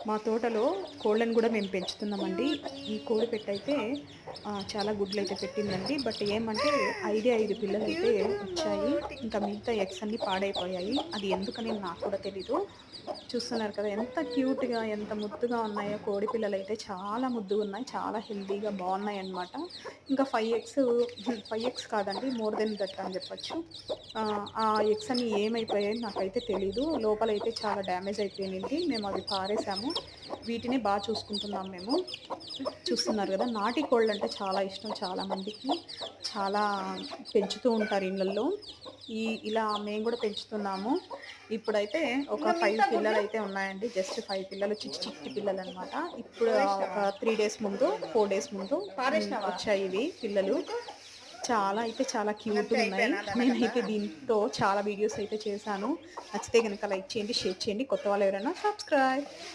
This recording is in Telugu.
మా తోటలో కోళ్ళను కూడా మేము పెంచుతున్నామండి. ఈ కోడి పెట్టయితే చాలా గుడ్లయితే పెట్టిందండి. బట్ ఏమంటే 5 పిల్లలైతే వచ్చాయి. ఇంకా మిగతా ఎగ్స్ అన్నీ పాడైపోయాయి. అది ఎందుకని నాకు కూడా తెలీదు. చూస్తున్నారు కదా! ఎంత క్యూట్‌గా, ఎంత ముద్దుగా ఉన్నాయో కోడి పిల్లలైతే చాలా ముద్దుగున్నాయి. చాలా హెల్తీగా బాగున్నాయన్నమాట. ఇంకా 5 ఎగ్స్ కాదండి, మోర్ దెన్ దట్ అని చెప్పొచ్చు. ఆ ఎగ్స్ అన్నీ ఏమైపోయాయో నాకైతే తెలీదు. లోపలైతే చాలా డ్యామేజ్ అయిపోయినింది. మేము అవి పారేసాము. వీటిని చూసుకుంటున్నాం మేము. చూస్తున్నారు గదా! నాటి కోళ్ళంటే చాలా ఇష్టం చాలామందికి. చాలా పెంచుతూ ఉంటారు ఇళ్ళల్లో. ఇలా మేము గూడా పెంచుతున్నాము. ఇప్పుడైతే ఒక 5 పిల్లలైతే ఉన్నాయండి. జస్ట్ 5 పిల్లలు చిట్టి చిట్టి పిల్లలనమాట. ఇప్పుడు ఒక 3 డేస్ ముందు, 4 డేస్ ముందు వచ్చాయి ఇవి పిల్లలు. చాలా క్యూట్‌గున్నాయి. నేనైతే దీంతో చాలా వీడియోస్ అయితే చేశాను. నచ్చితే గనక లైక్ చేయండి, షేర్ చేయండి. కొత్త వాళ్ళు ఎవరైనా సబ్స్క్రైబ్.